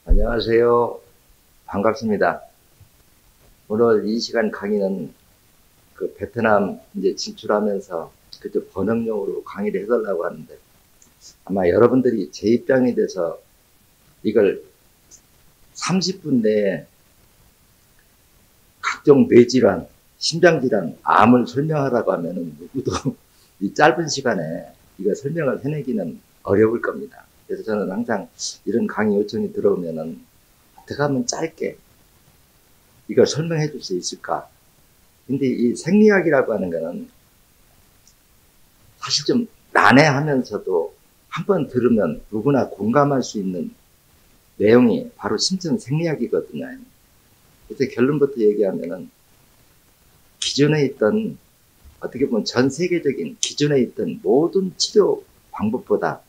안녕하세요. 반갑습니다. 오늘 이 시간 강의는 그 베트남 이제 진출하면서 그저 번역용으로 강의를 해달라고 하는데 아마 여러분들이 제 입장이 돼서 이걸 30분 내에 각종 뇌질환, 심장질환, 암을 설명하라고 하면은 누구도 이 짧은 시간에 이거 설명을 해내기는 어려울 겁니다. 그래서 저는 항상 이런 강의 요청이 들어오면은 어떻게 하면 짧게 이걸 설명해 줄 수 있을까? 근데 이 생리학이라고 하는 거는 사실 좀 난해하면서도 한번 들으면 누구나 공감할 수 있는 내용이 바로 심층 생리학이거든요. 그래서 결론부터 얘기하면은 기존에 있던 어떻게 보면 전 세계적인 기존에 있던 모든 치료 방법보다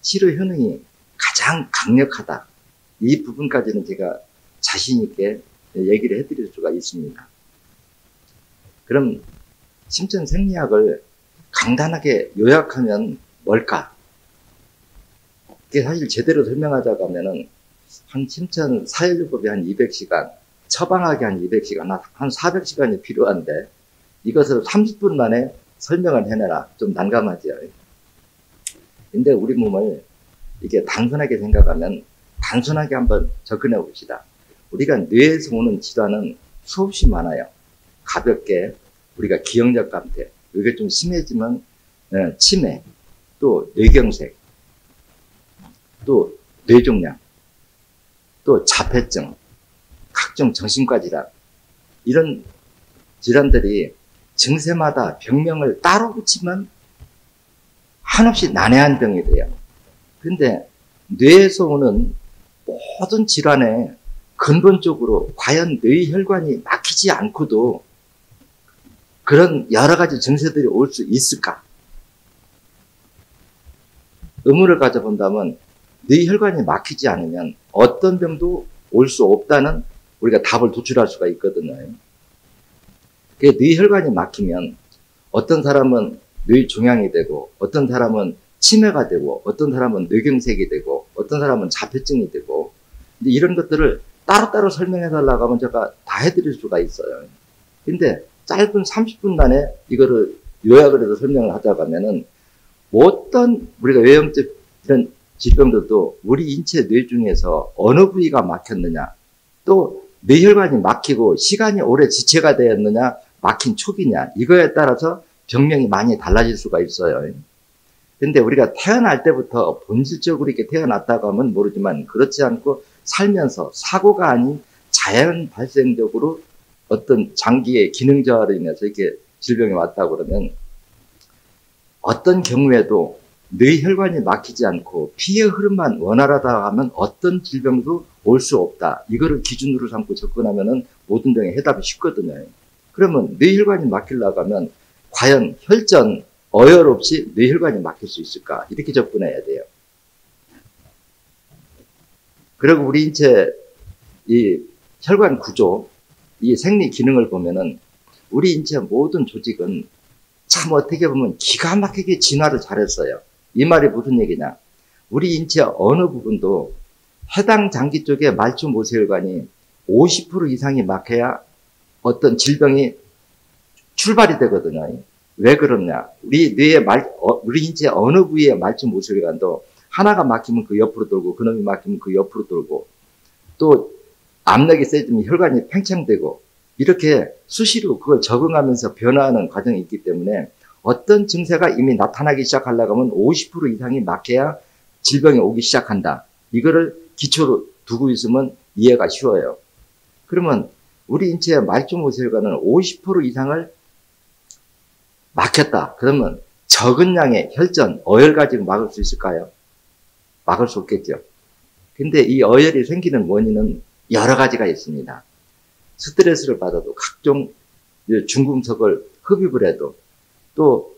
치료 효능이 가장 강력하다. 이 부분까지는 제가 자신 있게 얘기를 해드릴 수가 있습니다. 그럼 심층 생리학을 간단하게 요약하면 뭘까? 이게 사실 제대로 설명하자고 하면은 한 심층 사회요법이 한 200시간, 처방하기 한 200시간, 한 400시간이 필요한데 이것을 30분 만에 설명을 해내라. 좀 난감하죠. 근데 우리 몸을 이게 단순하게 생각하면 단순하게 한번 접근해 봅시다. 우리가 뇌에서 오는 질환은 수없이 많아요. 가볍게 우리가 기억력 감퇴, 이게 좀 심해지면 치매, 또 뇌경색, 또 뇌종양, 또 자폐증, 각종 정신과 질환, 이런 질환들이 증세마다 병명을 따로 붙이면 한없이 난해한 병이 돼요. 근데 뇌에서 오는 모든 질환에 근본적으로 과연 뇌혈관이 막히지 않고도 그런 여러 가지 증세들이 올 수 있을까? 의문을 가져본다면 뇌혈관이 막히지 않으면 어떤 병도 올 수 없다는 우리가 답을 도출할 수가 있거든요. 뇌혈관이 막히면 어떤 사람은 뇌종양이 되고 어떤 사람은 치매가 되고 어떤 사람은 뇌경색이 되고 어떤 사람은 자폐증이 되고 이런 것들을 따로따로 설명해 달라고 하면 제가 다 해드릴 수가 있어요. 근데 짧은 30분 만에 이거를 요약을 해서 설명을 하자고 하면은 어떤 우리가 외형적 이런 질병들도 우리 인체 뇌 중에서 어느 부위가 막혔느냐 또 뇌혈관이 막히고 시간이 오래 지체가 되었느냐 막힌 초기냐 이거에 따라서 병명이 많이 달라질 수가 있어요. 근데 우리가 태어날 때부터 본질적으로 이렇게 태어났다고 하면 모르지만 그렇지 않고 살면서 사고가 아닌 자연 발생적으로 어떤 장기의 기능 저하로 인해서 이렇게 질병이 왔다고 그러면 어떤 경우에도 뇌혈관이 막히지 않고 피의 흐름만 원활하다 하면 어떤 질병도 올 수 없다. 이거를 기준으로 삼고 접근하면은 모든 병에 해답이 쉽거든요. 그러면 뇌혈관이 막히려고 하면 과연 혈전, 어혈 없이 뇌혈관이 막힐 수 있을까? 이렇게 접근해야 돼요. 그리고 우리 인체 이 혈관 구조, 이 생리 기능을 보면은 우리 인체 모든 조직은 참 어떻게 보면 기가 막히게 진화를 잘했어요. 이 말이 무슨 얘기냐? 우리 인체 어느 부분도 해당 장기 쪽의 말초 모세혈관이 50% 이상이 막혀야 어떤 질병이 출발이 되거든요. 왜 그러냐? 우리 뇌의 우리 인체 어느 부위의 말초 모세혈관도 하나가 막히면 그 옆으로 돌고 그놈이 막히면 그 옆으로 돌고 또 압력이 세지면 혈관이 팽창되고 이렇게 수시로 그걸 적응하면서 변화하는 과정이 있기 때문에 어떤 증세가 이미 나타나기 시작하려고 하면 50% 이상이 막혀야 질병이 오기 시작한다. 이거를 기초로 두고 있으면 이해가 쉬워요. 그러면 우리 인체의 말초 모세혈관은 50% 이상을 막혔다. 그러면 적은 양의 혈전, 어혈 가지고 막을 수 있을까요? 막을 수 없겠죠. 근데 이 어혈이 생기는 원인은 여러 가지가 있습니다. 스트레스를 받아도 각종 중금속을 흡입을 해도 또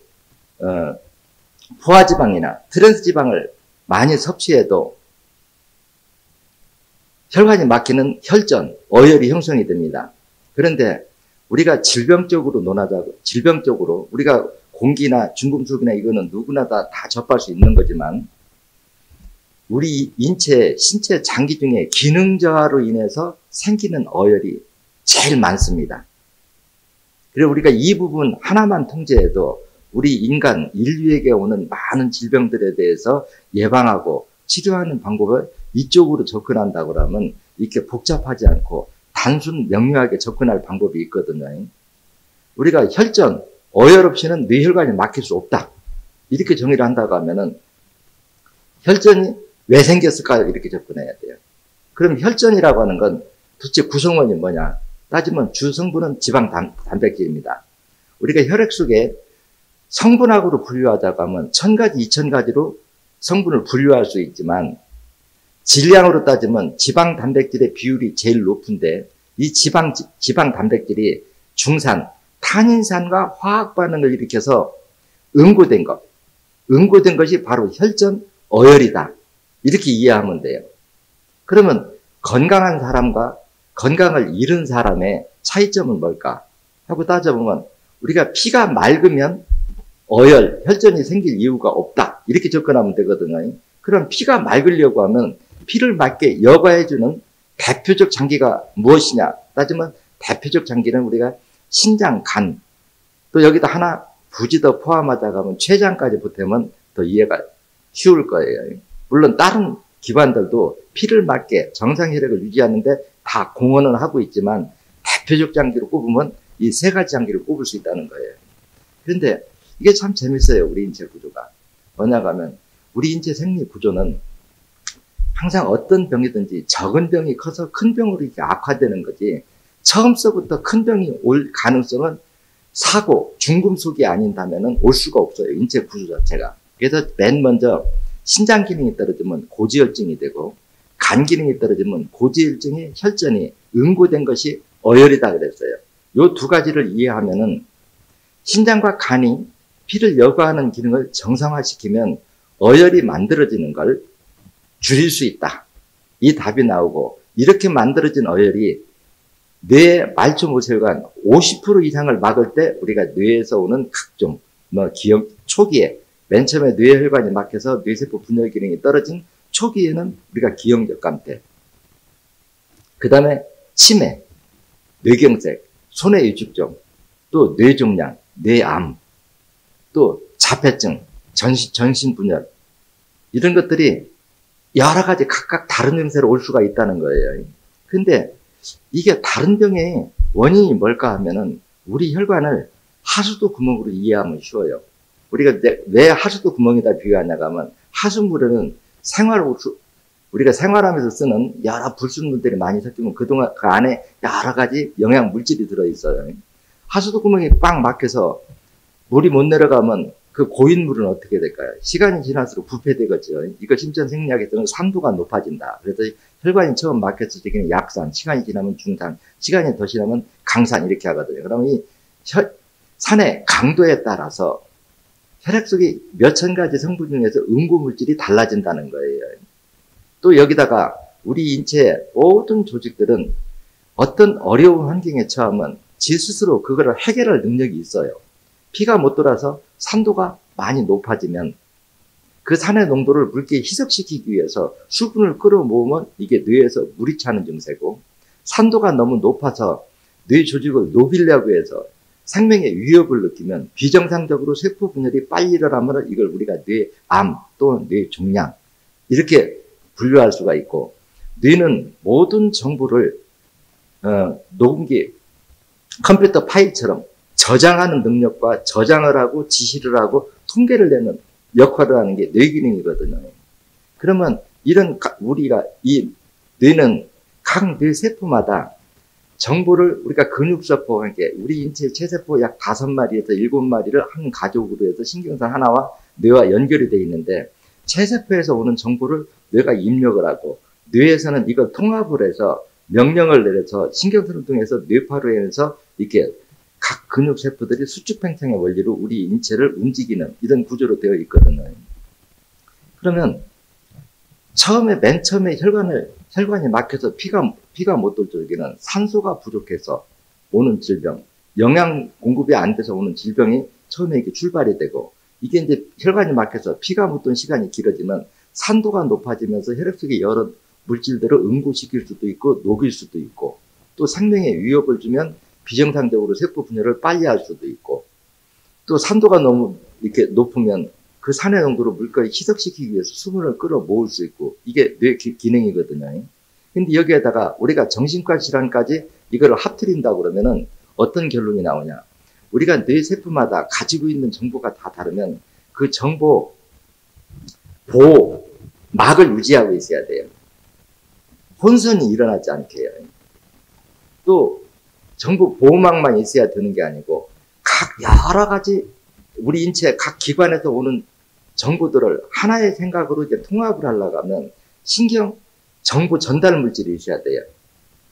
포화지방이나 트랜스지방을 많이 섭취해도 혈관이 막히는 혈전, 어혈이 형성이 됩니다. 그런데 우리가 질병적으로 논하자고, 질병적으로 우리가 공기나 중금속이나 이거는 누구나 다 접할 수 있는 거지만 우리 신체 장기 중에 기능 저하로 인해서 생기는 어혈이 제일 많습니다. 그래서 우리가 이 부분 하나만 통제해도 우리 인류에게 오는 많은 질병들에 대해서 예방하고 치료하는 방법을 이쪽으로 접근한다고 하면 이렇게 복잡하지 않고 단순 명료하게 접근할 방법이 있거든요. 우리가 혈전, 어혈 없이는 뇌혈관이 막힐 수 없다. 이렇게 정의를 한다고 하면은 혈전이 왜 생겼을까 이렇게 접근해야 돼요. 그럼 혈전이라고 하는 건 도대체 구성원이 뭐냐? 따지면 주 성분은 지방 단백질입니다. 우리가 혈액 속에 성분학으로 분류하자고 하면 1000가지, 2000가지로 성분을 분류할 수 있지만 질량으로 따지면 지방 단백질의 비율이 제일 높은데 이 지방 단백질이 중산, 탄인산과 화학 반응을 일으켜서 응고된 것이 바로 혈전, 어혈이다. 이렇게 이해하면 돼요. 그러면 건강한 사람과 건강을 잃은 사람의 차이점은 뭘까? 하고 따져보면 우리가 피가 맑으면 혈전이 생길 이유가 없다. 이렇게 접근하면 되거든요. 그럼 피가 맑으려고 하면 피를 맑게 여과해주는 대표적 장기가 무엇이냐? 따지면 대표적 장기는 우리가 신장, 간, 또 여기다 하나 굳이 더 포함하다가 하면 췌장까지 보태면 더 이해가 쉬울 거예요. 물론 다른 기관들도 피를 맑게 정상 혈액을 유지하는데 다 공헌을 하고 있지만 대표적 장기로 꼽으면 이 세 가지 장기를 꼽을 수 있다는 거예요. 그런데 이게 참 재밌어요. 우리 인체 구조가. 뭐냐고 하면 우리 인체 생리 구조는 항상 어떤 병이든지 적은 병이 커서 큰 병으로 이렇게 악화되는 거지 처음서부터 큰 병이 올 가능성은 사고, 중금속이 아닌다면 올 수가 없어요. 인체 구조 자체가. 그래서 맨 먼저 신장 기능이 떨어지면 고지혈증이 되고 간 기능이 떨어지면 고지혈증이 혈전이 응고된 것이 어혈이다 그랬어요. 요 두 가지를 이해하면은 신장과 간이 피를 여과하는 기능을 정상화시키면 어혈이 만들어지는 걸 줄일 수 있다. 이 답이 나오고 이렇게 만들어진 어혈이 뇌 말초모혈관 50% 이상을 막을 때 우리가 뇌에서 오는 각종 기억 초기에 맨 처음에 뇌혈관이 막혀서 뇌세포 분열 기능이 떨어진 초기에는 우리가 기형적 감퇴, 그 다음에 치매, 뇌경색, 손해위축증, 또 뇌종양, 뇌암, 또 자폐증, 전신분열 이런 것들이 여러 가지 각각 다른 형태로 올 수가 있다는 거예요. 근데 이게 다른 병의 원인이 뭘까 하면은 우리 혈관을 하수도 구멍으로 이해하면 쉬워요. 우리가 왜 하수도 구멍에다 비유하냐고 하면 하수물에는 우리가 생활하면서 쓰는 여러 불순물들이 많이 섞이면 그동안 그 안에 여러 가지 영양 물질이 들어있어요. 하수도 구멍이 꽉 막혀서 물이 못 내려가면 그 고인물은 어떻게 될까요? 시간이 지날수록 부패되겠죠. 이거 심전 생리학에서는 산도가 높아진다. 그래서 혈관이 처음 막혔을 때는 약산, 시간이 지나면 중산, 시간이 더 지나면 강산 이렇게 하거든요. 그러면 이 산의 강도에 따라서 혈액 속에 몇천 가지 성분 중에서 응고물질이 달라진다는 거예요. 또 여기다가 우리 인체의 모든 조직들은 어떤 어려운 환경에 처하면 지 스스로 그거를 해결할 능력이 있어요. 피가 못 돌아서 산도가 많이 높아지면 그 산의 농도를 묽게 희석시키기 위해서 수분을 끌어모으면 이게 뇌에서 물이 차는 증세고, 산도가 너무 높아서 뇌 조직을 녹이려고 해서 생명의 위협을 느끼면 비정상적으로 세포 분열이 빨리 일어나면 이걸 우리가 뇌암 또는 뇌종양 이렇게 분류할 수가 있고, 뇌는 모든 정보를 녹음기 컴퓨터 파일처럼 저장하는 능력과 저장을 하고 지시를 하고 통계를 내는 역할을 하는 게 뇌 기능이거든요. 그러면 우리가 이 뇌는 각 뇌세포마다 정보를 우리가 근육세포, 우리 인체 체세포 약 5마리에서 7마리를 한 가족으로 해서 신경선 하나와 뇌와 연결이 되어 있는데, 체세포에서 오는 정보를 뇌가 입력을 하고, 뇌에서는 이걸 통합을 해서 명령을 내려서 신경선을 통해서 뇌파로 해서 이렇게 각 근육세포들이 수축팽창의 원리로 우리 인체를 움직이는 이런 구조로 되어 있거든요. 그러면 맨 처음에 혈관이 막혀서 피가 못 돌 적에는 산소가 부족해서 오는 질병, 영양 공급이 안 돼서 오는 질병이 처음에 이렇게 출발이 되고, 이게 이제 혈관이 막혀서 피가 못 도는 시간이 길어지면 산도가 높아지면서 혈액 속의 여러 물질들을 응고시킬 수도 있고 녹일 수도 있고, 또 생명에 위협을 주면 비정상적으로 세포 분열을 빨리 할 수도 있고, 또 산도가 너무 이렇게 높으면 그 산의 농도로 물질을 희석시키기 위해서 수분을 끌어 모을 수 있고, 이게 뇌 기능이거든요. 근데 여기에다가 우리가 정신과 질환까지 이거를 합틀린다고 그러면은 어떤 결론이 나오냐. 우리가 뇌 세포마다 가지고 있는 정보가 다 다르면 그 정보 보호 막을 유지하고 있어야 돼요. 혼선이 일어나지 않게 해요. 또 정보 보호막만 있어야 되는 게 아니고 각 여러 가지 우리 인체 각 기관에서 오는 정보들을 하나의 생각으로 이제 통합을 하려고 하면 신경 정보 전달 물질이 있어야 돼요.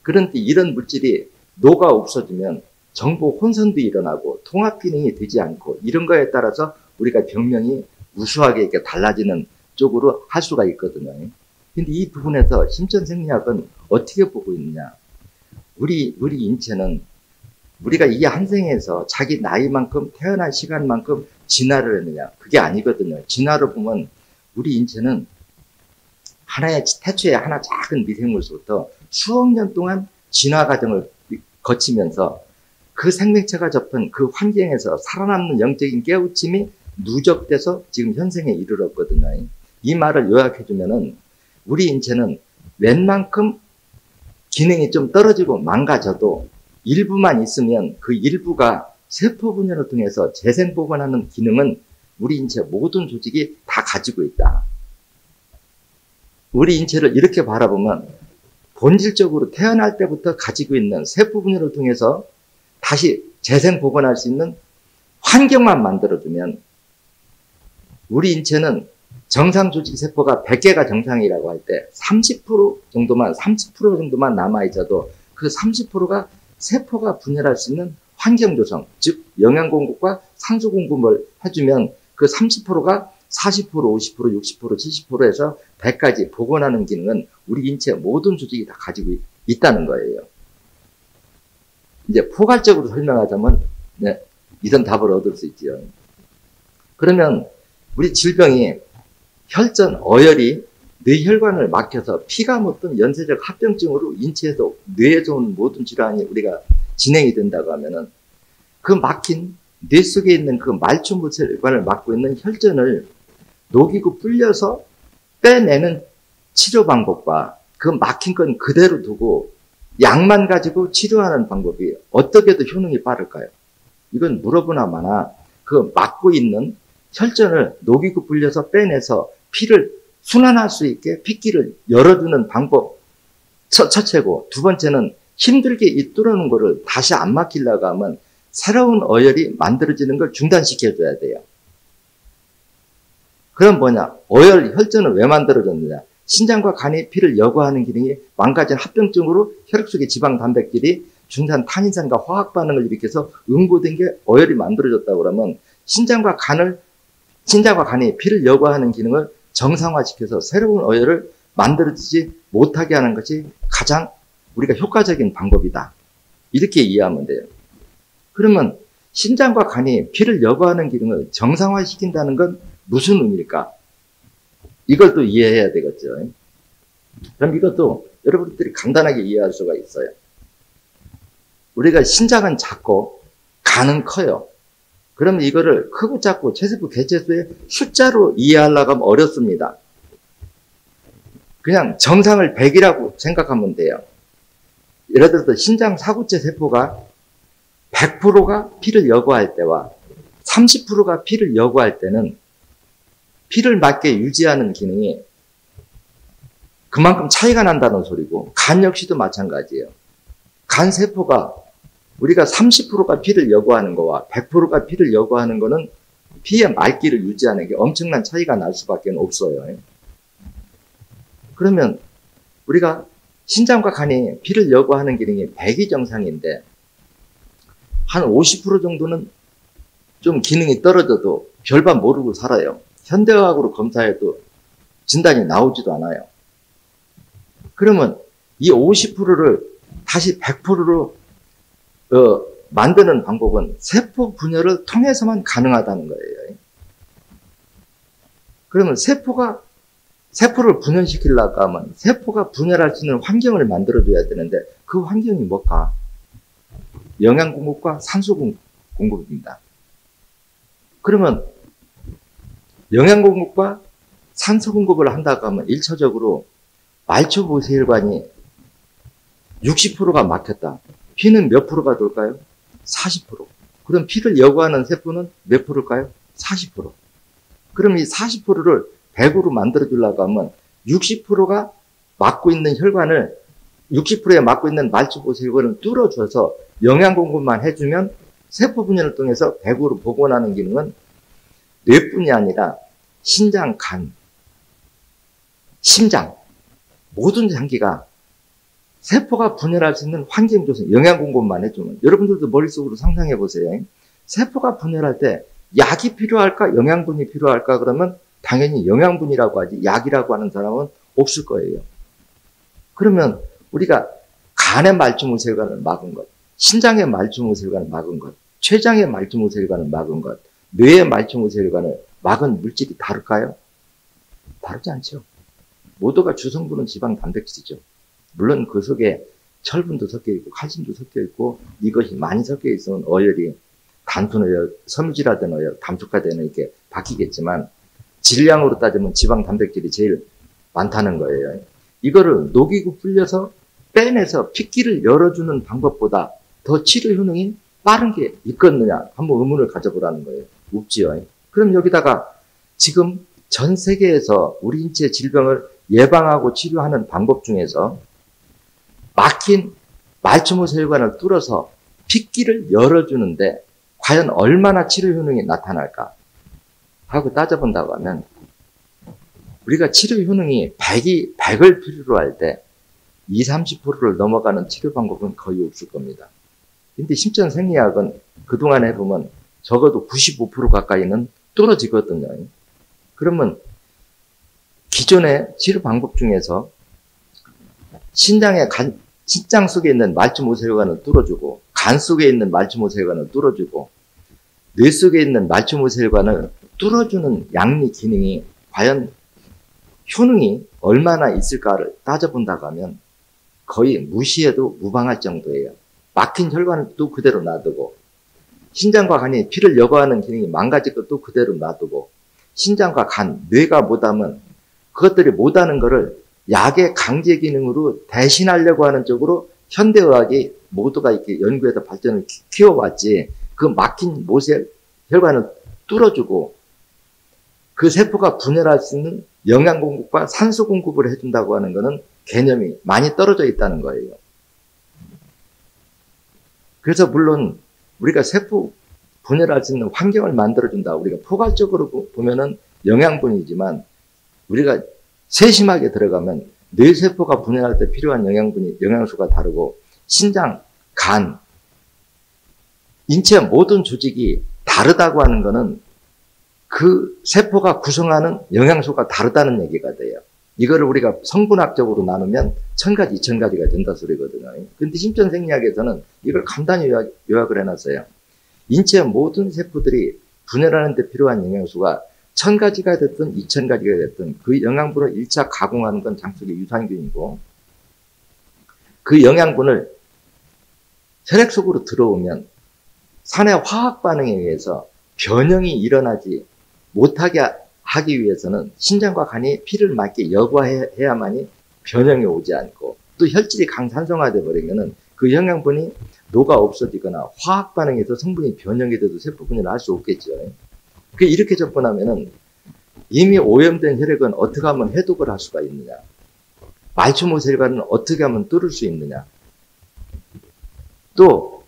그런데 이런 물질이 녹아 없어지면 정보 혼선도 일어나고 통합 기능이 되지 않고, 이런 거에 따라서 우리가 병명이 우수하게 이렇게 달라지는 쪽으로 할 수가 있거든요. 근데 이 부분에서 심천생리학은 어떻게 보고 있느냐. 우리 인체는 우리가 이 한 생에서 자기 나이만큼 태어난 시간만큼 진화를 했느냐. 그게 아니거든요. 진화를 보면 우리 인체는 하나의 태초의 하나 작은 미생물로부터 수억 년 동안 진화 과정을 거치면서 그 생명체가 접한 그 환경에서 살아남는 영적인 깨우침이 누적돼서 지금 현생에 이르렀거든요. 이 말을 요약해주면은 우리 인체는 웬만큼 기능이 좀 떨어지고 망가져도 일부만 있으면 그 일부가 세포 분열을 통해서 재생복원하는 기능은 우리 인체 모든 조직이 다 가지고 있다. 우리 인체를 이렇게 바라보면 본질적으로 태어날 때부터 가지고 있는 세포 분열을 통해서 다시 재생복원할 수 있는 환경만 만들어주면 우리 인체는 정상 조직 세포가 100개가 정상이라고 할 때 30% 정도만 남아있어도 그 30%가 세포가 분열할 수 있는 환경 조성, 즉 영양 공급과 산소 공급을 해주면 그 30%가 40%, 50%, 60%, 70%에서 100까지 복원하는 기능은 우리 인체 모든 조직이 다 가지고 있다는 거예요. 이제 포괄적으로 설명하자면 네, 이런 답을 얻을 수 있죠. 그러면 우리 질병이 혈전, 어혈이 뇌혈관을 막혀서 피가 묻던 연쇄적 합병증으로 인체에서 뇌에서 오는 모든 질환이 우리가 진행이 된다고 하면은 그 막힌 뇌 속에 있는 그 말초무혈관을 막고 있는 혈전을 녹이고 불려서 빼내는 치료 방법과 그 막힌 건 그대로 두고 약만 가지고 치료하는 방법이 어떻게 더 효능이 빠를까요? 이건 물어보나 마나 그 막고 있는 혈전을 녹이고 불려서 빼내서 피를 순환할 수 있게 핏길을 열어주는 방법 첫째고, 두 번째는 힘들게 뚫어놓은 거를 다시 안 막히려고 하면 새로운 어혈이 만들어지는 걸 중단시켜줘야 돼요. 그럼 뭐냐? 어혈, 혈전은 왜 만들어졌느냐? 신장과 간이 피를 여과하는 기능이 망가진 합병증으로 혈액 속의 지방 단백질이 중산 탄인산과 화학 반응을 일으켜서 응고된 게 어혈이 만들어졌다고 그러면 신장과 간이 피를 여과하는 기능을 정상화시켜서 새로운 어혈을 만들어지지 못하게 하는 것이 가장 우리가 효과적인 방법이다. 이렇게 이해하면 돼요. 그러면 신장과 간이 피를 여과하는 기능을 정상화시킨다는 건 무슨 의미일까? 이걸 또 이해해야 되겠죠. 그럼 이것도 여러분들이 간단하게 이해할 수가 있어요. 우리가 신장은 작고 간은 커요. 그러면 이거를 크고 작고 체세포 개체수의 숫자로 이해하려고 하면 어렵습니다. 그냥 정상을 100이라고 생각하면 돼요. 예를 들어서 신장 사구체 세포가 100%가 피를 여과할 때와 30%가 피를 여과할 때는 피를 맞게 유지하는 기능이 그만큼 차이가 난다는 소리고, 간 역시도 마찬가지예요. 간 세포가 우리가 30%가 피를 여과하는 거와 100%가 피를 여과하는 거는 피의 맑기를 유지하는 게 엄청난 차이가 날 수밖에 없어요. 그러면 우리가 신장과 간이 피를 여과하는 기능이 100이 정상인데 한 50% 정도는 좀 기능이 떨어져도 별반 모르고 살아요. 현대의학으로 검사해도 진단이 나오지도 않아요. 그러면 이 50%를 다시 100%로 만드는 방법은 세포 분열을 통해서만 가능하다는 거예요. 그러면 세포가 세포를 분열시키려고 하면 세포가 분열할 수 있는 환경을 만들어줘야 되는데 그 환경이 뭘까? 영양 공급과 산소 공급입니다. 그러면 영양 공급과 산소 공급을 한다고 하면 1차적으로 말초보세혈관이 60%가 막혔다. 피는 몇 프로가 돌까요? 40%. 그럼 피를 여과하는 세포는 몇 프로일까요? 40%. 그럼 이 40%를 100으로 만들어주려고 하면 60%가 막고 있는 혈관을 60%에 막고 있는 말초보세혈관을 뚫어줘서 영양 공급만 해주면 세포 분열을 통해서 100으로 복원하는 기능은 뇌뿐이 아니라 신장, 간, 심장 모든 장기가 세포가 분열할 수 있는 환경 조성, 영양 공급만 해주면 여러분들도 머릿속으로 상상해 보세요. 세포가 분열할 때 약이 필요할까? 영양분이 필요할까? 그러면 당연히 영양분이라고 하지 약이라고 하는 사람은 없을 거예요. 그러면 우리가 간의 말초무혈관을 막은 것, 신장의 말초무혈관을 막은 것, 췌장의 말초무혈관을 막은 것, 뇌의 말초무혈관을 막은 물질이 다를까요? 다르지 않죠. 모두가 주성분은 지방 단백질이죠. 물론 그 속에 철분도 섞여 있고 칼슘도 섞여 있고 이것이 많이 섞여 있으면 어혈이 단순 어혈, 섬유질화된 어혈, 담숙화된 이렇게 바뀌겠지만 질량으로 따지면 지방 단백질이 제일 많다는 거예요. 이거를 녹이고 불려서 빼내서 핏기를 열어주는 방법보다 더 치료 효능이 빠른 게 있겠느냐 한번 의문을 가져보라는 거예요. 없지요. 그럼 여기다가 지금 전 세계에서 우리 인체 질병을 예방하고 치료하는 방법 중에서 막힌 말초무혈관을 뚫어서 핏기를 열어주는데 과연 얼마나 치료 효능이 나타날까 하고 따져본다고 하면 우리가 치료 효능이 100을 필요로 할 때 20, 30%를 넘어가는 치료 방법은 거의 없을 겁니다. 근데 신천생리학은 그동안 해보면 적어도 95% 가까이는 뚫어지거든요. 그러면 기존의 치료 방법 중에서 신장 속에 있는 말초무혈관을 뚫어주고 간 속에 있는 말초무혈관을 뚫어주고 뇌 속에 있는 말초무혈관을 뚫어주는 양리 기능이 과연 효능이 얼마나 있을까를 따져본다고 하면 거의 무시해도 무방할 정도예요. 막힌 혈관을 또 그대로 놔두고 신장과 간이 피를 여과하는 기능이 망가질 것도 그대로 놔두고 신장과 간, 뇌가 못하면 그것들이 못하는 거를 약의 강제 기능으로 대신하려고 하는 쪽으로 현대의학이 모두가 이렇게 연구해서 발전을 키워왔지 그 막힌 혈관을 뚫어주고 그 세포가 분열할 수 있는 영양 공급과 산소 공급을 해준다고 하는 것은 개념이 많이 떨어져 있다는 거예요. 그래서 물론 우리가 세포 분열할 수 있는 환경을 만들어준다. 우리가 포괄적으로 보면은 영양분이지만 우리가 세심하게 들어가면 뇌세포가 분열할 때 필요한 영양소가 다르고 신장, 간, 인체 모든 조직이 다르다고 하는 것은 그 세포가 구성하는 영양소가 다르다는 얘기가 돼요. 이거를 우리가 성분학적으로 나누면 1000가지, 2000가지가 된다 소리거든요. 근데 신천생리학에서는 이걸 간단히 요약을 해놨어요. 인체 모든 세포들이 분열하는 데 필요한 영양소가 1000가지가 됐든 2000가지가 됐든 그 영양분을 1차 가공하는 건 장속의 유산균이고 그 영양분을 혈액 속으로 들어오면 산의 화학 반응에 의해서 변형이 일어나지 못하게 하기 위해서는 신장과 간이 피를 맞게 여과해야만이 변형이 오지 않고 또 혈질이 강산성화돼 버리면은 그 영양분이 녹아 없어지거나 화학 반응에서 성분이 변형이 돼도 세포 분열을 할 수 없겠죠. 이렇게 접근하면은 이미 오염된 혈액은 어떻게 하면 해독을 할 수가 있느냐? 말초무혈관은 어떻게 하면 뚫을 수 있느냐? 또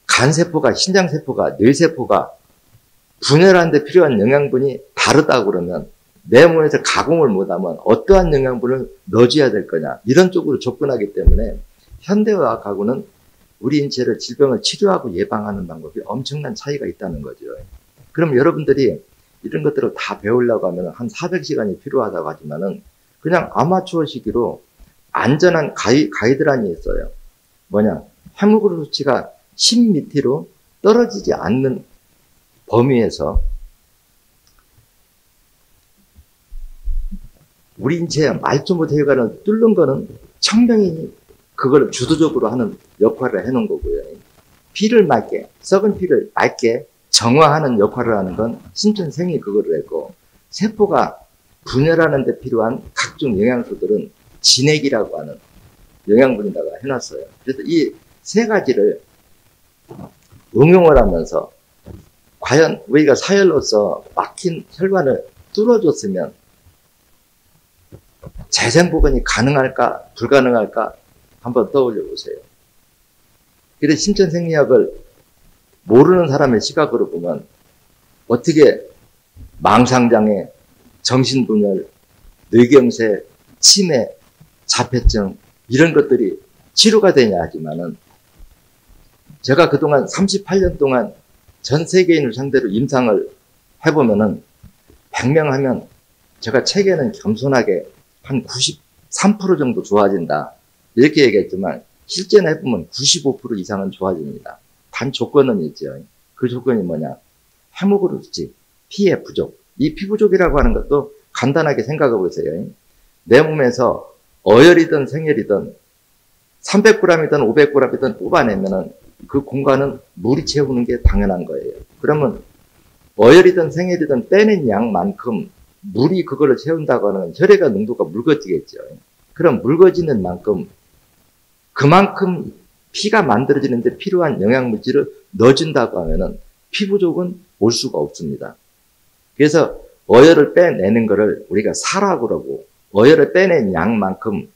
간세포가, 신장세포가, 뇌세포가 분열하는 데 필요한 영양분이 다르다고 그러면 내 몸에서 가공을 못하면 어떠한 영양분을 넣어줘야 될 거냐? 이런 쪽으로 접근하기 때문에 현대의학하고는 우리 인체를 질병을 치료하고 예방하는 방법이 엄청난 차이가 있다는 거죠. 그럼 여러분들이 이런 것들을 다 배우려고 하면 한 400시간이 필요하다고 하지만은 그냥 아마추어 시기로 안전한 가이드라인이 있어요. 뭐냐? 헤모글로빈 수치가 10m로 떨어지지 않는 범위에서 우리 인체에 말도 못해 혈관을 뚫는 거는 청명인이 그걸 주도적으로 하는 역할을 해놓은 거고요. 피를 맑게, 썩은 피를 맑게 정화하는 역할을 하는 건 신천생이 그거를 했고, 세포가 분열하는 데 필요한 각종 영양소들은 진액이라고 하는 영양분에다가 해놨어요. 그래서 이 세 가지를 응용을 하면서 과연 우리가 사혈로서 막힌 혈관을 뚫어줬으면 재생복원이 가능할까 불가능할까 한번 떠올려 보세요. 그래서 신천생리학을 모르는 사람의 시각으로 보면 어떻게 망상장애, 정신분열, 뇌경색, 치매, 자폐증 이런 것들이 치료가 되냐 하지만은 제가 그동안 38년 동안 전 세계인을 상대로 임상을 해보면은 100명 하면 제가 책에는 겸손하게 한 93% 정도 좋아진다 이렇게 얘기했지만 실제는 해보면 95% 이상은 좋아집니다. 단 조건은 있죠. 그 조건이 뭐냐? 헤모그로스, 피의 부족. 이 피 부족이라고 하는 것도 간단하게 생각해 보세요. 내 몸에서 어혈이든 생혈이든 300g이든 500g이든 뽑아내면은 그 공간은 물이 채우는 게 당연한 거예요. 그러면 어혈이든 생혈이든 빼낸 양만큼 물이 그거를 채운다고 하는 혈액의 농도가 묽어지겠죠. 그럼 묽어지는 만큼 그만큼 피가 만들어지는데 필요한 영양물질을 넣어준다고 하면은 피 부족은 올 수가 없습니다. 그래서 어혈을 빼내는 거를 우리가 사라고 그러고 어혈을 빼낸 양만큼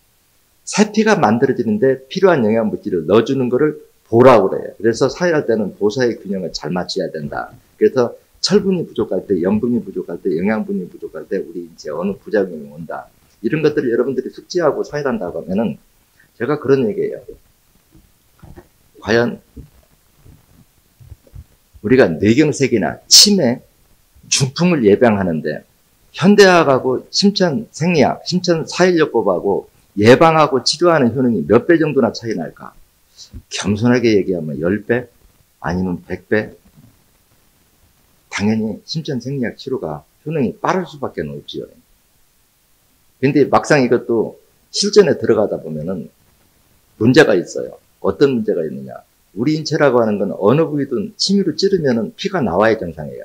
새피가 만들어지는데 필요한 영양물질을 넣어주는 거를 보라고 그래요. 그래서 사회할 때는 보사의 균형을 잘 맞춰야 된다. 그래서 철분이 부족할 때, 염분이 부족할 때, 영양분이 부족할 때 우리 이제 어느 부작용이 온다. 이런 것들을 여러분들이 숙지하고 사회한다고 하면은 제가 그런 얘기예요. 과연 우리가 뇌경색이나 치매, 중풍을 예방하는데 현대학하고 심천생리학, 심천사혈요법하고 예방하고 치료하는 효능이 몇 배 정도나 차이 날까? 겸손하게 얘기하면 10배? 아니면 100배? 당연히 심천생리학 치료가 효능이 빠를 수밖에 없지요. 근데 막상 이것도 실전에 들어가다 보면은 문제가 있어요. 어떤 문제가 있느냐? 우리 인체라고 하는 건 어느 부위든 침으로 찌르면은 피가 나와야 정상이에요.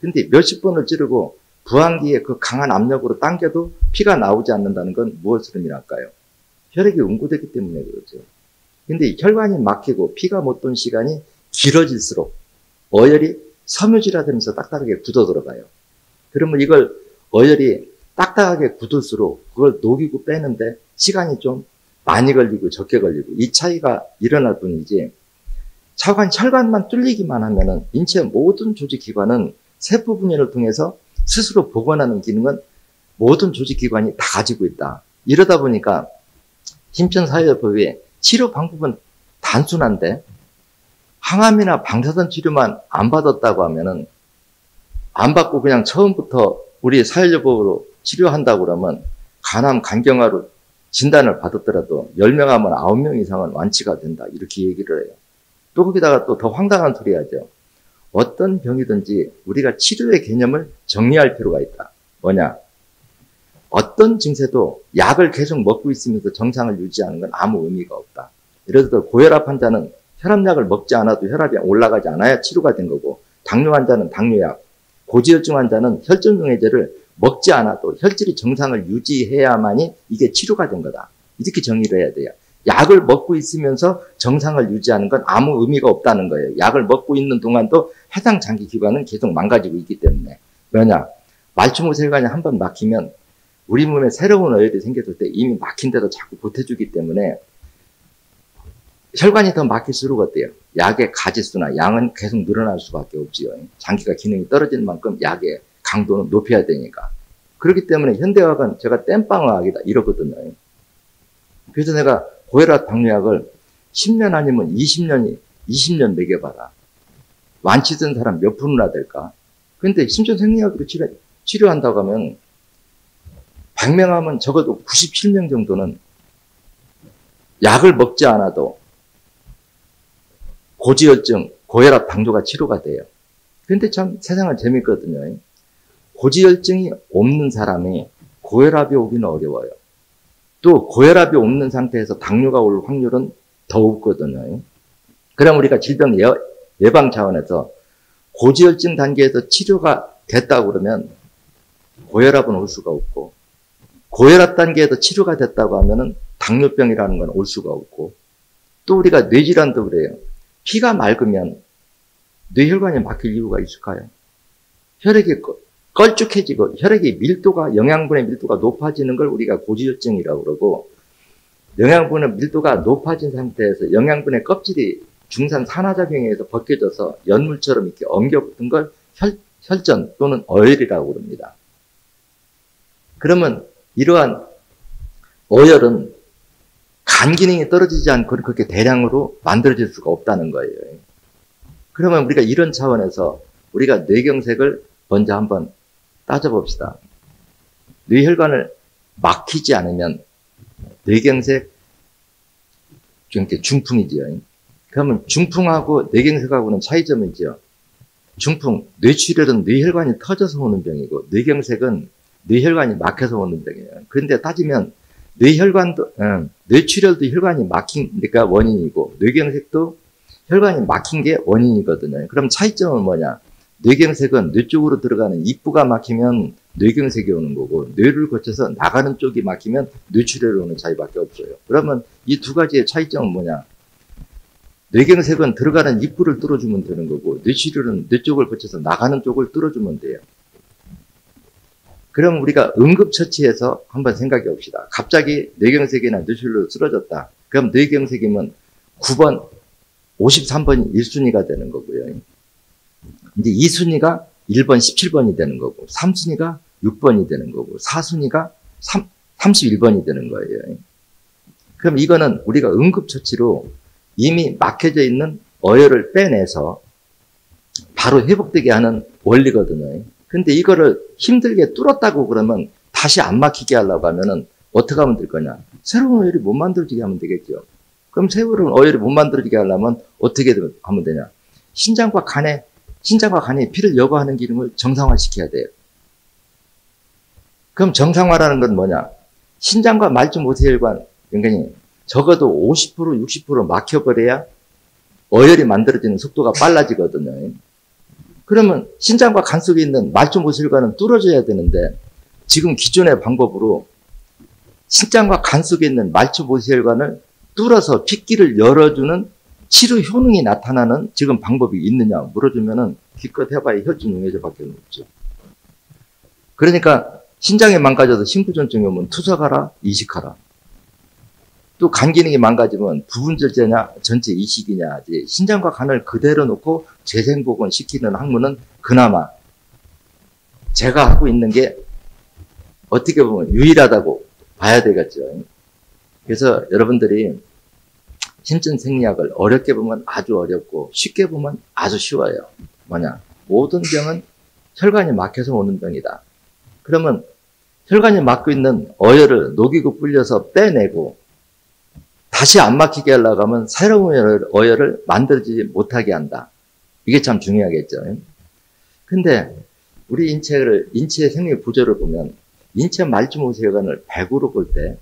근데 몇십 번을 찌르고 부항기에 그 강한 압력으로 당겨도 피가 나오지 않는다는 건 무엇을 의미할까요? 혈액이 응고되기 때문에 그렇죠. 근데 혈관이 막히고 피가 못 도는 시간이 길어질수록 어혈이 섬유질화되면서 딱딱하게 굳어 들어가요. 그러면 이걸 어혈이 딱딱하게 굳을수록 그걸 녹이고 빼는데 시간이 좀 많이 걸리고 적게 걸리고 이 차이가 일어날 뿐이지 차관 혈관만 뚫리기만 하면은 인체 모든 조직기관은 세포 분열을 통해서 스스로 복원하는 기능은 모든 조직기관이 다 가지고 있다. 이러다 보니까 심천사회요법의 치료 방법은 단순한데 항암이나 방사선 치료만 안 받았다고 하면은 안 받고 그냥 처음부터 우리 사회요법으로 치료한다고 그러면 간암, 간경화로 진단을 받았더라도 10명 하면 9명 이상은 완치가 된다. 이렇게 얘기를 해요. 또 거기다가 또 더 황당한 소리 하죠. 어떤 병이든지 우리가 치료의 개념을 정리할 필요가 있다. 뭐냐? 어떤 증세도 약을 계속 먹고 있으면서 정상을 유지하는 건 아무 의미가 없다. 예를 들어 고혈압 환자는 혈압약을 먹지 않아도 혈압이 올라가지 않아야 치료가 된 거고 당뇨 환자는 당뇨약, 고지혈증 환자는 혈전용해제를 먹지 않아도 혈질이 정상을 유지해야만이 이게 치료가 된 거다. 이렇게 정의를 해야 돼요. 약을 먹고 있으면서 정상을 유지하는 건 아무 의미가 없다는 거예요. 약을 먹고 있는 동안도 해당 장기기관은 계속 망가지고 있기 때문에. 왜냐? 말초모세혈관이 한번 막히면 우리 몸에 새로운 어혈이 생겼을 때 이미 막힌 데도 자꾸 보태주기 때문에 혈관이 더 막힐수록 어때요? 약의 가지수나 양은 계속 늘어날 수밖에 없지요. 장기가 기능이 떨어지는 만큼 약의 강도는 높여야 되니까. 그렇기 때문에 현대의학은 제가 땜빵의학이다 이러거든요. 그래서 내가 고혈압 당뇨약을 10년 아니면 20년 먹여봐라. 완치된 사람 몇 프로나 될까? 근데 심천생리학으로 치료한다고 하면 100명 하면 적어도 97명 정도는 약을 먹지 않아도 고지혈증, 고혈압, 당뇨가 치료가 돼요. 근데 참 세상은 재밌거든요. 고지혈증이 없는 사람이 고혈압이 오기는 어려워요. 또 고혈압이 없는 상태에서 당뇨가 올 확률은 더 높거든요. 그럼 우리가 질병 예방 차원에서 고지혈증 단계에서 치료가 됐다고 그러면 고혈압은 올 수가 없고, 고혈압 단계에서 치료가 됐다고 하면은 당뇨병이라는 건 올 수가 없고, 또 우리가 뇌질환도 그래요. 피가 맑으면 뇌혈관이 막힐 이유가 있을까요? 혈액이 걸쭉해지고 혈액의 밀도가, 영양분의 밀도가 높아지는 걸 우리가 고지혈증이라고 그러고, 영양분의 밀도가 높아진 상태에서 영양분의 껍질이 중산 산화작용에 의해서 벗겨져서 연물처럼 이렇게 엉겨붙은 걸 혈전 또는 어혈이라고 그럽니다. 그러면 이러한 어혈은 간 기능이 떨어지지 않고 그렇게 대량으로 만들어질 수가 없다는 거예요. 그러면 우리가 이런 차원에서 우리가 뇌경색을 먼저 한번 따져봅시다. 뇌혈관을 막히지 않으면 뇌경색, 중풍이지요. 그러면 중풍하고 뇌경색하고는 차이점이죠. 중풍, 뇌출혈은 뇌혈관이 터져서 오는 병이고, 뇌경색은 뇌혈관이 막혀서 오는 병이에요. 그런데 따지면 뇌혈관도, 뇌출혈도 혈관이 막힌 게 원인이고, 뇌경색도 혈관이 막힌 게 원인이거든요. 그럼 차이점은 뭐냐? 뇌경색은 뇌 쪽으로 들어가는 입구가 막히면 뇌경색이 오는 거고, 뇌를 거쳐서 나가는 쪽이 막히면 뇌출혈이 오는 차이밖에 없어요. 그러면 이 두 가지의 차이점은 뭐냐? 뇌경색은 들어가는 입구를 뚫어주면 되는 거고, 뇌출혈은 뇌 쪽을 거쳐서 나가는 쪽을 뚫어주면 돼요. 그럼 우리가 응급처치해서 한번 생각해 봅시다. 갑자기 뇌경색이나 뇌출혈로 쓰러졌다. 그럼 뇌경색이면 9번, 53번이 1순위가 되는 거고요. 이제 2순위가 1번, 17번이 되는 거고, 3순위가 6번이 되는 거고, 4순위가 31번이 되는 거예요. 그럼 이거는 우리가 응급처치로 이미 막혀져 있는 어혈을 빼내서 바로 회복되게 하는 원리거든요. 근데 이거를 힘들게 뚫었다고 그러면 다시 안 막히게 하려고 하면은 어떻게 하면 될 거냐? 새로운 어혈이 못 만들어지게 하면 되겠죠. 그럼 새로운 어혈이 못 만들어지게 하려면 어떻게 하면 되냐? 신장과 간에 피를 여과하는 기능을 정상화시켜야 돼요. 그럼 정상화라는 건 뭐냐? 신장과 말주모세혈관 연관이 적어도 50%, 60% 막혀버려야 어혈이 만들어지는 속도가 빨라지거든요. 그러면 신장과 간 속에 있는 말주모세혈관은 뚫어져야 되는데, 지금 기존의 방법으로 신장과 간 속에 있는 말주모세혈관을 뚫어서 핏길을 열어주는 치료 효능이 나타나는 지금 방법이 있느냐 물어주면은 기껏 해봐야 혈중용해제밖에 없죠. 그러니까 신장이 망가져서 심부전증이 오면 투석하라, 이식하라. 또 간 기능이 망가지면 부분절제냐, 전체 이식이냐. 신장과 간을 그대로 놓고 재생복원 시키는 학문은 그나마 제가 하고 있는 게 어떻게 보면 유일하다고 봐야 되겠죠. 그래서 여러분들이 신천생리학을 어렵게 보면 아주 어렵고 쉽게 보면 아주 쉬워요. 뭐냐? 모든 병은 혈관이 막혀서 오는 병이다. 그러면 혈관이 막고 있는 어혈을 녹이고 불려서 빼내고 다시 안 막히게 하려고 하면 새로운 어혈을 만들지 못하게 한다. 이게 참 중요하겠죠. 근데 우리 인체의 생리 구조를 보면 인체 말주모세혈관을 100으로 볼 때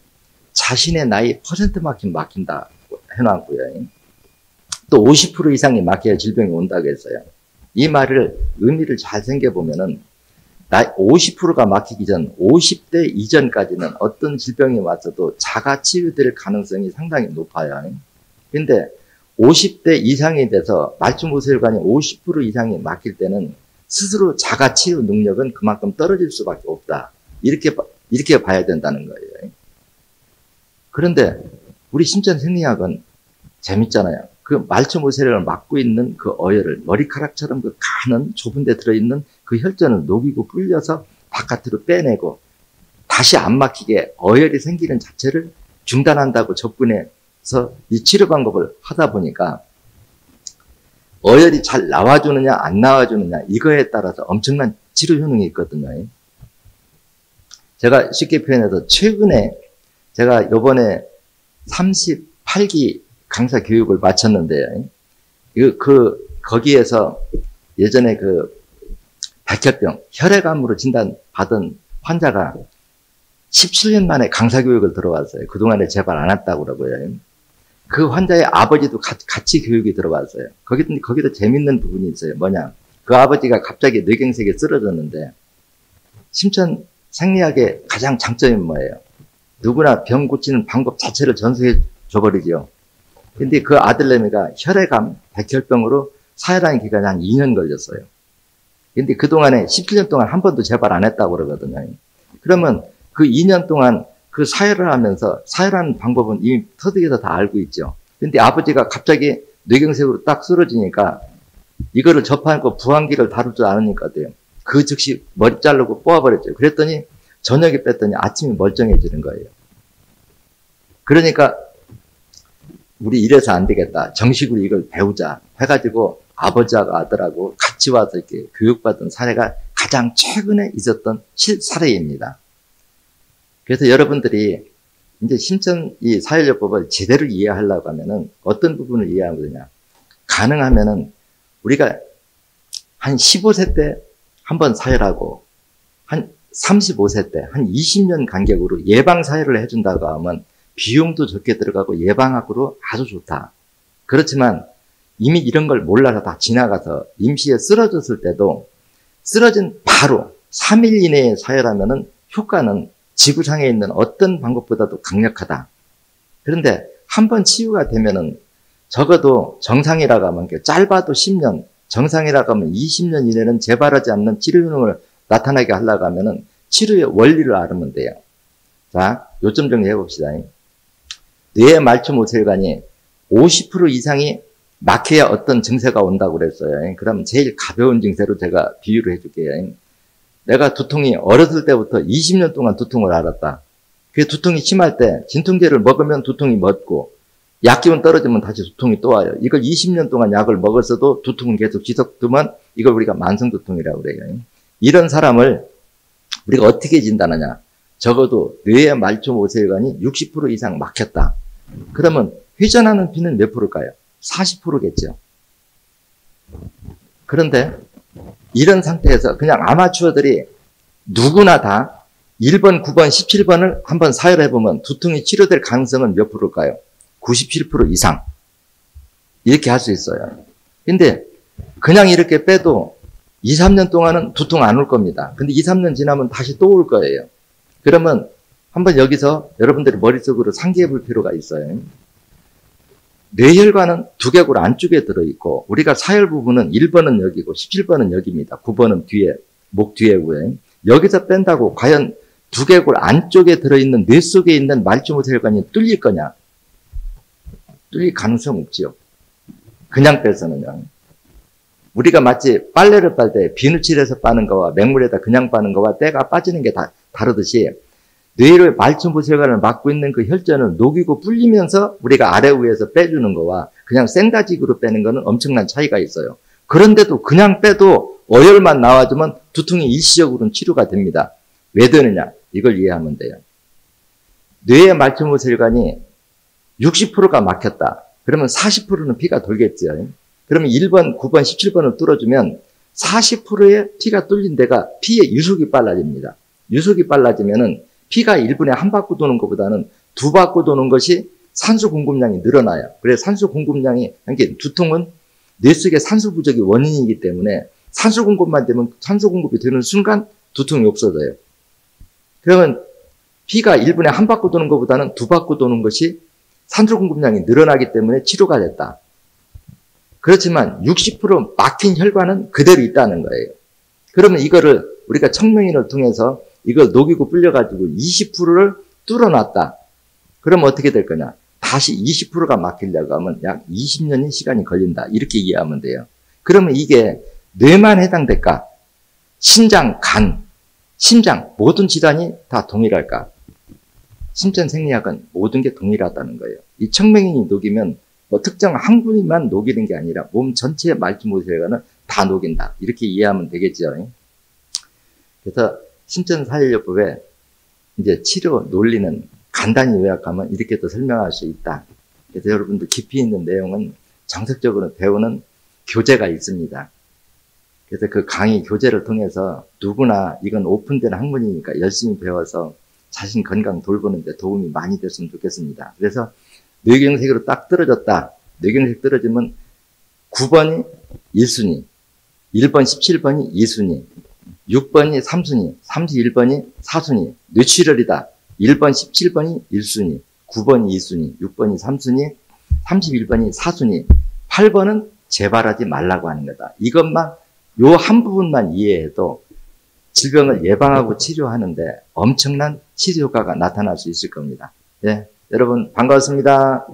자신의 나이 %만큼 막힌다 해놨고요. 또 50% 이상이 막혀야 질병이 온다고 했어요. 이 말을 의미를 잘 생겨보면은 50%가 막히기 전 50대 이전까지는 어떤 질병이 왔어도 자가 치유될 가능성이 상당히 높아요. 근데 50대 이상이 돼서 말주모세혈관이 50% 이상이 막힐 때는 스스로 자가 치유 능력은 그만큼 떨어질 수밖에 없다. 이렇게 봐야 된다는 거예요. 그런데 우리 신천생리학은 재밌잖아요. 그 말주모세혈관을 막고 있는 그 어혈을 머리카락처럼 그 가는 좁은 데 들어있는 그 혈전을 녹이고 불려서 바깥으로 빼내고 다시 안 막히게 어혈이 생기는 자체를 중단한다고 접근해서 이 치료 방법을 하다 보니까 어혈이 잘 나와주느냐 안 나와주느냐 이거에 따라서 엄청난 치료 효능이 있거든요. 제가 쉽게 표현해서 최근에 제가 요번에 38기 강사 교육을 마쳤는데 거기에서 예전에 그 백혈병, 혈액암으로 진단받은 환자가 17년 만에 강사교육을 들어왔어요. 그동안에 재발 안 했다고 그러고요. 그 환자의 아버지도 같이 교육이 들어왔어요. 거기도 재밌는 부분이 있어요. 뭐냐. 그 아버지가 갑자기 뇌경색에 쓰러졌는데, 심천 생리학의 가장 장점이 뭐예요? 누구나 병 고치는 방법 자체를 전수해 줘버리죠. 근데 그 아들내미가 혈액암, 백혈병으로 사혈하는 기간이 한 2년 걸렸어요. 근데 그동안에 17년 동안 한 번도 재발 안 했다고 그러거든요. 그러면 그 2년 동안 그 사혈을 하면서 사혈하는 방법은 이미 터득해서 다 알고 있죠. 근데 아버지가 갑자기 뇌경색으로 딱 쓰러지니까 이거를 접하고 부항기를 다룰 줄 아니까 돼요. 그 즉시 머리 자르고 뽑아버렸죠. 그랬더니 저녁에 뺐더니 아침에 멀쩡해지는 거예요. 그러니까 우리 이래서 안 되겠다. 정식으로 이걸 배우자 해가지고 아버지하고 아들하고 같이 와서 이렇게 교육받은 사례가 가장 최근에 있었던 실사례입니다. 그래서 여러분들이 이제 심천 이 사혈요법을 제대로 이해하려고 하면은 어떤 부분을 이해하면 되냐. 가능하면은 우리가 한 15세 때 한번 사혈하고 한 35세 때 한 20년 간격으로 예방 사혈을 해준다고 하면 비용도 적게 들어가고 예방학으로 아주 좋다. 그렇지만 이미 이런 걸 몰라서 다 지나가서 임시에 쓰러졌을 때도 쓰러진 바로 3일 이내에 사혈하면은 효과는 지구상에 있는 어떤 방법보다도 강력하다. 그런데 한번 치유가 되면은 적어도 정상이라고 하면 짧아도 10년, 정상이라고 하면 20년 이내는 재발하지 않는 치료 효능을 나타나게 하려고 하면은 치료의 원리를 알면 돼요. 자, 요점 정리해 봅시다. 뇌의 말초 모세혈관이 50% 이상이 막혀야 어떤 증세가 온다고 그랬어요. 그럼 제일 가벼운 증세로 제가 비유를 해줄게요. 내가 두통이 어렸을 때부터 20년 동안 두통을 앓았다. 그 두통이 심할 때 진통제를 먹으면 두통이 멎고 약 기운 떨어지면 다시 두통이 또 와요. 이걸 20년 동안 약을 먹었어도 두통은 계속 지속되면 이걸 우리가 만성두통이라고 그래요. 이런 사람을 우리가 어떻게 진단하냐. 적어도 뇌의 말초 모세혈관이 60% 이상 막혔다. 그러면 회전하는 피는 몇 프로일까요? 40%겠죠. 그런데 이런 상태에서 그냥 아마추어들이 누구나 다 1번, 9번, 17번을 한번 사혈해보면 두통이 치료될 가능성은 몇 프로일까요? 97% 이상. 이렇게 할 수 있어요. 근데 그냥 이렇게 빼도 2, 3년 동안은 두통 안 올 겁니다. 근데 2, 3년 지나면 다시 또 올 거예요. 그러면 한번 여기서 여러분들이 머릿속으로 상기해 볼 필요가 있어요. 뇌혈관은 두개골 안쪽에 들어있고 우리가 사혈 부분은 1번은 여기고 17번은 여기입니다. 9번은 뒤에, 목 뒤에고요. 여기서 뺀다고 과연 두개골 안쪽에 들어있는 뇌 속에 있는 말초 모세혈관이 뚫릴 거냐? 뚫릴 가능성 없지요. 그냥 빼서는요. 우리가 마치 빨래를 빨 때 비누칠해서 빠는 거와 맹물에다 그냥 빠는 거와 때가 빠지는 게 다 다르듯이 뇌의 말초 모세혈관을 막고 있는 그 혈전을 녹이고 불리면서 우리가 아래 위에서 빼주는 거와 그냥 생다직으로 빼는 거는 엄청난 차이가 있어요. 그런데도 그냥 빼도 어혈만 나와주면 두통이 일시적으로는 치료가 됩니다. 왜 되느냐? 이걸 이해하면 돼요. 뇌의 말초 모세혈관이 60%가 막혔다. 그러면 40%는 피가 돌겠죠. 그러면 1번, 9번, 17번을 뚫어주면 40%의 피가 뚫린 데가 피의 유속이 빨라집니다. 유속이 빨라지면은 피가 1분에 한 바퀴 도는 것보다는 두 바퀴 도는 것이 산소 공급량이 늘어나요. 그래서 산소 공급량이, 그러니까 두통은 뇌 속의 산소 부족이 원인이기 때문에 산소 공급만 되면 산소 공급이 되는 순간 두통이 없어져요. 그러면 피가 1분에 한 바퀴 도는 것보다는 두 바퀴 도는 것이 산소 공급량이 늘어나기 때문에 치료가 됐다. 그렇지만 60% 막힌 혈관은 그대로 있다는 거예요. 그러면 이거를 우리가 청명인을 통해서 이걸 녹이고 불려가지고 20%를 뚫어놨다. 그러면 어떻게 될 거냐? 다시 20%가 막히려고 하면 약 20년의 시간이 걸린다. 이렇게 이해하면 돼요. 그러면 이게 뇌만 해당될까? 신장, 간, 심장 모든 질환이 다 동일할까? 심천 생리학은 모든 게 동일하다는 거예요. 이 청명인이 녹이면 뭐 특정 한 군데만 녹이는 게 아니라 몸 전체의 말초 모세혈관을 다 녹인다. 이렇게 이해하면 되겠죠. 그래서 심천 사혈요법의 이제 치료 논리는 간단히 요약하면 이렇게 또 설명할 수 있다. 그래서 여러분들 깊이 있는 내용은 정석적으로 배우는 교재가 있습니다. 그래서 그 강의 교재를 통해서 누구나 이건 오픈된 학문이니까 열심히 배워서 자신 건강 돌보는데 도움이 많이 됐으면 좋겠습니다. 그래서 뇌경색으로 딱 떨어졌다. 뇌경색 떨어지면 9번이 1순위, 1번 17번이 2순위, 6번이 3순위, 31번이 4순위, 뇌출혈이다. 1번 17번이 1순위, 9번이 2순위, 6번이 3순위, 31번이 4순위, 8번은 재발하지 말라고 하는 거다. 이것만, 요 한 부분만 이해해도 질병을 예방하고 치료하는데 엄청난 치료 효과가 나타날 수 있을 겁니다. 예, 여러분 반갑습니다.